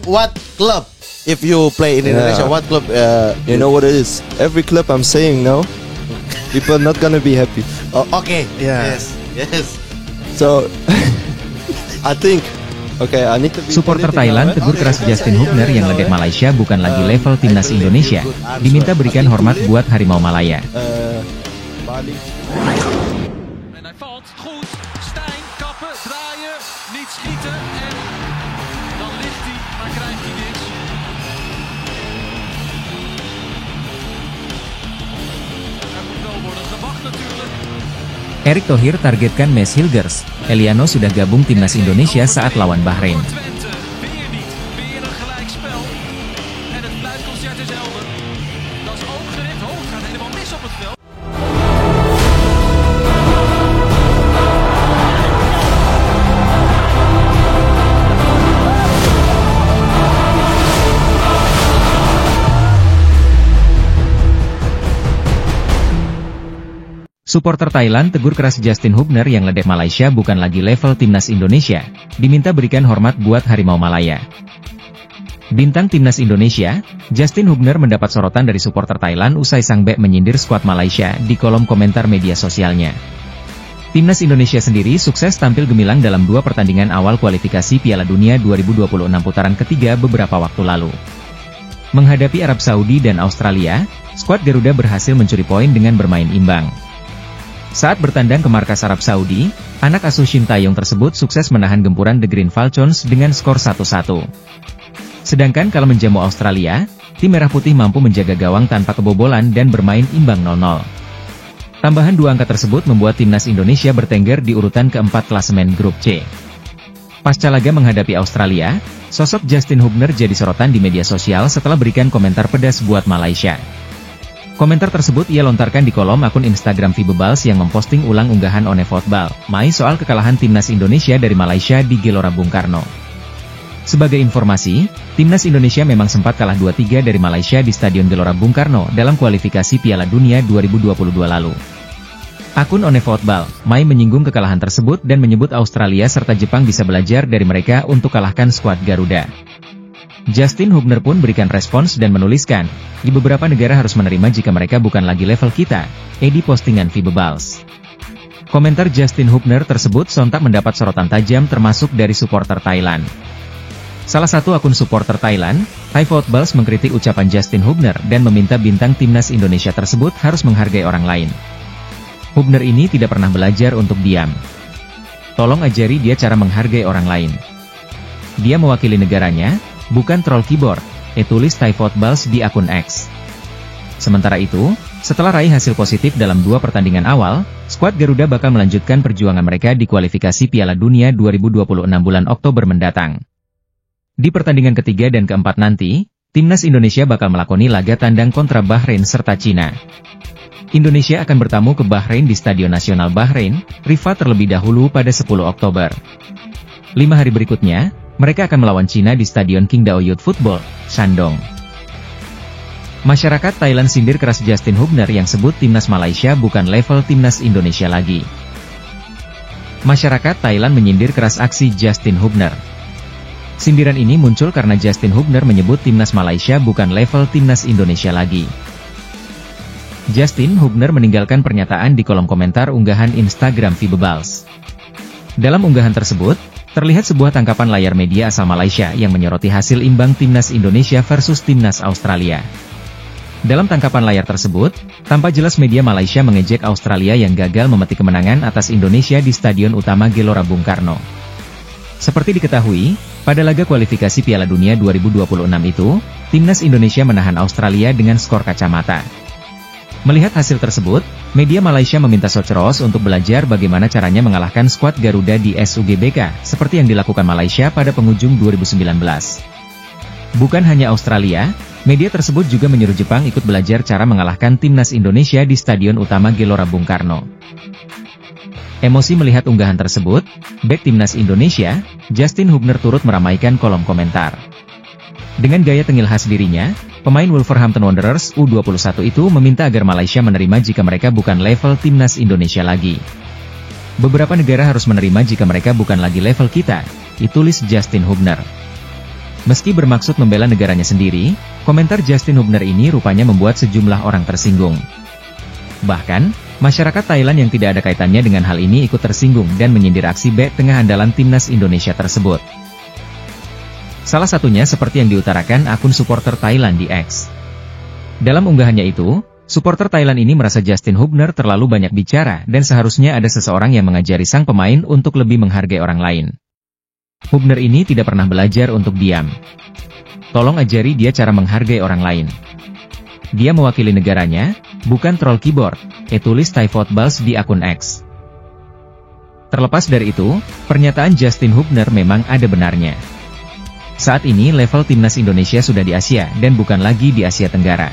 what club? If you play in Indonesia, what club? You know what it is? Every club I'm saying now, people are not gonna be happy. Oh, okay. Yeah. Yes. So, I think, okay, I need to be Supporter political, Thailand right? tegur keras Justin Hubner yang ledek Malaysia bukan lagi level timnas Indonesia. Diminta berikan hormat buat Harimau Malaya. Bali. En hij valt goed. Stijn, kappen, draaien, niet schieten. En dan ligt hij, maar krijgt hij niks. Er moet wel worden gewacht natuurlijk. Erick Thohir targetkan Mes Hilgers. Eliano sudah gabung timnas Indonesia saat lawan Bahrain. Twente, weer niet. Weer een gelijkspel. En het fluitconcert is helder. Dat is ook gericht. Oh, het gaat helemaal mis op het veld. Supporter Thailand tegur keras Justin Hubner yang ledek Malaysia bukan lagi level timnas Indonesia. Diminta berikan hormat buat Harimau Malaya. Bintang timnas Indonesia, Justin Hubner mendapat sorotan dari supporter Thailand usai sang bek menyindir skuad Malaysia di kolom komentar media sosialnya. Timnas Indonesia sendiri sukses tampil gemilang dalam 2 pertandingan awal kualifikasi Piala Dunia 2026 putaran ketiga beberapa waktu lalu. Menghadapi Arab Saudi dan Australia, skuad Garuda berhasil mencuri poin dengan bermain imbang. Saat bertandang ke markas Arab Saudi, anak asuh Shin Tae-yong tersebut sukses menahan gempuran The Green Falcons dengan skor 1-1. Sedangkan kalau menjamu Australia, tim Merah Putih mampu menjaga gawang tanpa kebobolan dan bermain imbang 0-0. Tambahan 2 angka tersebut membuat timnas Indonesia bertengger di urutan keempat klasemen grup C. Pasca laga menghadapi Australia, sosok Justin Hubner jadi sorotan di media sosial setelah berikan komentar pedas buat Malaysia. Komentar tersebut ia lontarkan di kolom akun Instagram Vibebals yang memposting ulang unggahan One Football, Mai soal kekalahan timnas Indonesia dari Malaysia di Gelora Bung Karno. Sebagai informasi, timnas Indonesia memang sempat kalah 2-3 dari Malaysia di Stadion Gelora Bung Karno dalam kualifikasi Piala Dunia 2022 lalu. Akun One Football, Mai menyinggung kekalahan tersebut dan menyebut Australia serta Jepang bisa belajar dari mereka untuk kalahkan skuad Garuda. Justin Hubner pun berikan respons dan menuliskan, di beberapa negara harus menerima jika mereka bukan lagi level kita, di postingan Vibebals. Komentar Justin Hubner tersebut sontak mendapat sorotan tajam termasuk dari supporter Thailand. Salah satu akun supporter Thailand, Thai Footballs mengkritik ucapan Justin Hubner dan meminta bintang timnas Indonesia tersebut harus menghargai orang lain. Hubner ini tidak pernah belajar untuk diam. Tolong ajari dia cara menghargai orang lain. Dia mewakili negaranya, bukan troll keyboard, tulis Thai Footballs di akun X. Sementara itu, setelah raih hasil positif dalam 2 pertandingan awal, skuad Garuda bakal melanjutkan perjuangan mereka di kualifikasi Piala Dunia 2026 bulan Oktober mendatang. Di pertandingan ketiga dan keempat nanti, timnas Indonesia bakal melakoni laga tandang kontra Bahrain serta Cina. Indonesia akan bertamu ke Bahrain di Stadion Nasional Bahrain, Rifat terlebih dahulu pada 10 Oktober. 5 hari berikutnya, mereka akan melawan Cina di Stadion Qingdao Youth Football, Shandong. Masyarakat Thailand sindir keras Justin Hubner yang sebut timnas Malaysia bukan level timnas Indonesia lagi. Masyarakat Thailand menyindir keras aksi Justin Hubner. Sindiran ini muncul karena Justin Hubner menyebut timnas Malaysia bukan level timnas Indonesia lagi. Justin Hubner meninggalkan pernyataan di kolom komentar unggahan Instagram Vibebals. Dalam unggahan tersebut, terlihat sebuah tangkapan layar media asal Malaysia yang menyoroti hasil imbang timnas Indonesia versus timnas Australia. Dalam tangkapan layar tersebut, tampak jelas media Malaysia mengejek Australia yang gagal memetik kemenangan atas Indonesia di Stadion Utama Gelora Bung Karno. Seperti diketahui, pada laga kualifikasi Piala Dunia 2026 itu, timnas Indonesia menahan Australia dengan skor kacamata. Melihat hasil tersebut, media Malaysia meminta Socceroos untuk belajar bagaimana caranya mengalahkan skuad Garuda di SUGBK, seperti yang dilakukan Malaysia pada penghujung 2019. Bukan hanya Australia, media tersebut juga menyuruh Jepang ikut belajar cara mengalahkan timnas Indonesia di Stadion Utama Gelora Bung Karno. Emosi melihat unggahan tersebut, bek timnas Indonesia, Justin Hubner turut meramaikan kolom komentar. Dengan gaya tengil khas dirinya, pemain Wolverhampton Wanderers U21 itu meminta agar Malaysia menerima jika mereka bukan level timnas Indonesia lagi. Beberapa negara harus menerima jika mereka bukan lagi level kita, ditulis Justin Hubner. Meski bermaksud membela negaranya sendiri, komentar Justin Hubner ini rupanya membuat sejumlah orang tersinggung. Bahkan, masyarakat Thailand yang tidak ada kaitannya dengan hal ini ikut tersinggung dan menyindir aksi bek tengah andalan timnas Indonesia tersebut. Salah satunya seperti yang diutarakan akun supporter Thailand di X. Dalam unggahannya itu, supporter Thailand ini merasa Justin Hubner terlalu banyak bicara dan seharusnya ada seseorang yang mengajari sang pemain untuk lebih menghargai orang lain. Hubner ini tidak pernah belajar untuk diam. Tolong ajari dia cara menghargai orang lain. Dia mewakili negaranya, bukan troll keyboard, tulis Thai Footballs di akun X. Terlepas dari itu, pernyataan Justin Hubner memang ada benarnya. Saat ini level timnas Indonesia sudah di Asia dan bukan lagi di Asia Tenggara.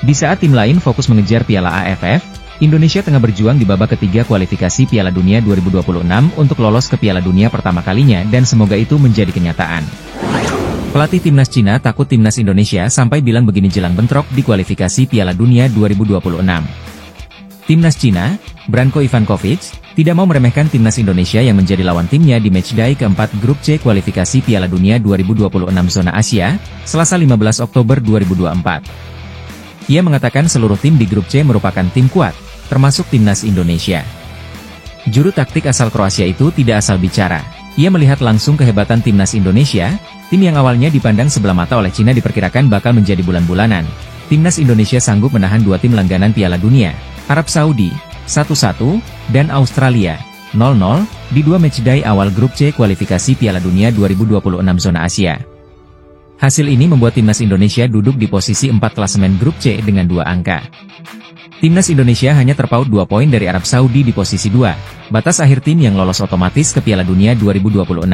Di saat tim lain fokus mengejar Piala AFF, Indonesia tengah berjuang di babak ketiga kualifikasi Piala Dunia 2026 untuk lolos ke Piala Dunia pertama kalinya dan semoga itu menjadi kenyataan. Pelatih timnas Cina takut timnas Indonesia sampai bilang begini jelang bentrok di kualifikasi Piala Dunia 2026. Timnas Cina, Branko Ivankovic, tidak mau meremehkan timnas Indonesia yang menjadi lawan timnya di matchday keempat grup C kualifikasi Piala Dunia 2026 zona Asia, Selasa 15 Oktober 2024. Ia mengatakan seluruh tim di grup C merupakan tim kuat, termasuk timnas Indonesia. Juru taktik asal Kroasia itu tidak asal bicara. Ia melihat langsung kehebatan timnas Indonesia, tim yang awalnya dipandang sebelah mata oleh Cina diperkirakan bakal menjadi bulan-bulanan. Timnas Indonesia sanggup menahan dua tim langganan Piala Dunia, Arab Saudi, 1-1, dan Australia, 0-0, di dua matchday awal grup C kualifikasi Piala Dunia 2026 zona Asia. Hasil ini membuat timnas Indonesia duduk di posisi 4 klasemen grup C dengan 2 angka. Timnas Indonesia hanya terpaut 2 poin dari Arab Saudi di posisi 2, batas akhir tim yang lolos otomatis ke Piala Dunia 2026.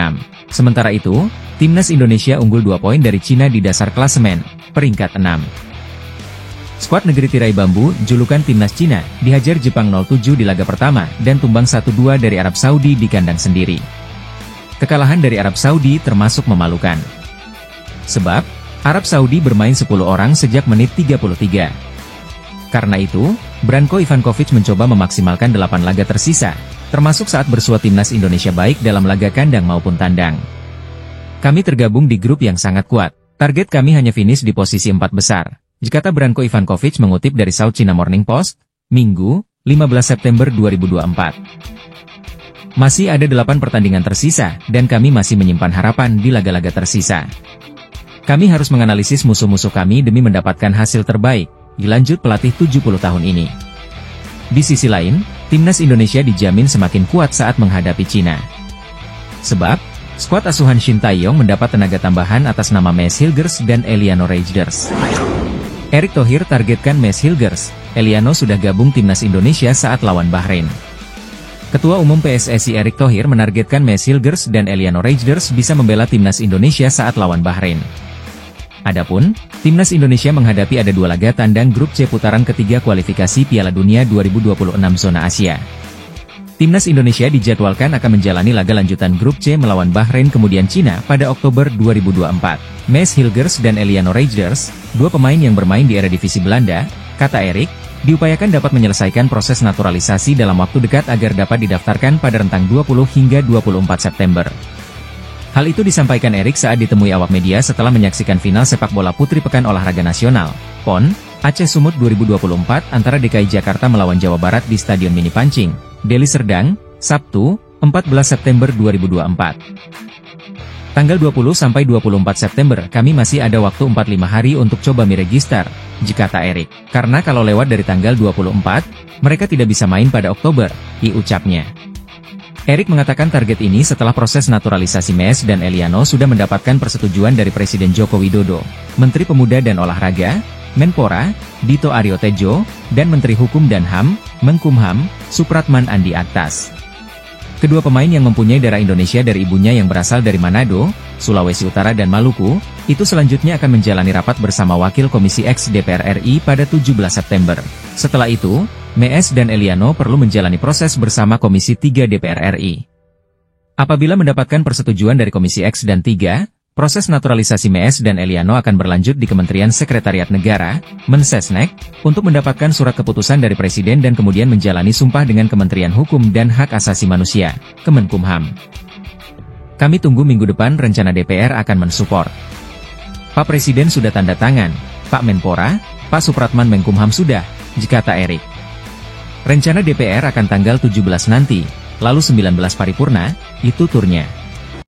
Sementara itu, timnas Indonesia unggul 2 poin dari Cina di dasar klasemen, peringkat 6. Skuad negeri tirai bambu, julukan timnas Cina, dihajar Jepang 0-7 di laga pertama dan tumbang 1-2 dari Arab Saudi di kandang sendiri. Kekalahan dari Arab Saudi termasuk memalukan. Sebab, Arab Saudi bermain 10 orang sejak menit 33. Karena itu, Branko Ivankovic mencoba memaksimalkan 8 laga tersisa, termasuk saat bersua timnas Indonesia baik dalam laga kandang maupun tandang. Kami tergabung di grup yang sangat kuat, target kami hanya finish di posisi 4 besar, kata Branko Ivankovic mengutip dari South China Morning Post, Minggu, 15 September 2024. Masih ada 8 pertandingan tersisa, dan kami masih menyimpan harapan di laga-laga tersisa. Kami harus menganalisis musuh-musuh kami demi mendapatkan hasil terbaik, dilanjut pelatih 70 tahun ini. Di sisi lain, timnas Indonesia dijamin semakin kuat saat menghadapi Cina. Sebab, skuad asuhan Shin Tae-yong mendapat tenaga tambahan atas nama Maes Hilgers dan Eliano Reijers. Erick Thohir targetkan Maes Hilgers, Eliano sudah gabung timnas Indonesia saat lawan Bahrain. Ketua Umum PSSI Erick Thohir menargetkan Maes Hilgers dan Eliano Reijers bisa membela timnas Indonesia saat lawan Bahrain. Adapun, timnas Indonesia menghadapi ada 2 laga tandang grup C putaran ketiga kualifikasi Piala Dunia 2026 zona Asia. Timnas Indonesia dijadwalkan akan menjalani laga lanjutan grup C melawan Bahrain kemudian Cina pada Oktober 2024. Maes Hilgers dan Eliano Reijers, 2 pemain yang bermain di Eredivisie Belanda, kata Erick, diupayakan dapat menyelesaikan proses naturalisasi dalam waktu dekat agar dapat didaftarkan pada rentang 20 hingga 24 September. Hal itu disampaikan Erick saat ditemui awak media setelah menyaksikan final sepak bola putri Pekan Olahraga Nasional, PON, Aceh Sumut 2024 antara DKI Jakarta melawan Jawa Barat di Stadion Mini Pancing, Deli Serdang, Sabtu, 14 September 2024. Tanggal 20-24 September kami masih ada waktu 45 hari untuk coba meregister, kata Erick. Karena kalau lewat dari tanggal 24, mereka tidak bisa main pada Oktober, ucapnya. Erick mengatakan target ini setelah proses naturalisasi Maes dan Eliano sudah mendapatkan persetujuan dari Presiden Joko Widodo, Menteri Pemuda dan Olahraga, Menpora, Dito Aryo Tejo, dan Menteri Hukum dan HAM, Menkumham, Supratman Andi Aktas. Kedua pemain yang mempunyai darah Indonesia dari ibunya yang berasal dari Manado, Sulawesi Utara dan Maluku, itu selanjutnya akan menjalani rapat bersama Wakil Komisi X DPR RI pada 17 September. Setelah itu, Maes dan Eliano perlu menjalani proses bersama Komisi 3 DPR RI. Apabila mendapatkan persetujuan dari Komisi X dan 3, proses naturalisasi Maes dan Eliano akan berlanjut di Kementerian Sekretariat Negara, Mensesnek, untuk mendapatkan surat keputusan dari Presiden dan kemudian menjalani sumpah dengan Kementerian Hukum dan Hak Asasi Manusia, Kemenkumham. Kami tunggu minggu depan rencana DPR akan mensupport. Pak Presiden sudah tanda tangan, Pak Menpora, Pak Supratman Menkumham sudah, kata Erik. Rencana DPR akan tanggal 17 nanti, lalu 19 paripurna, itu turnya.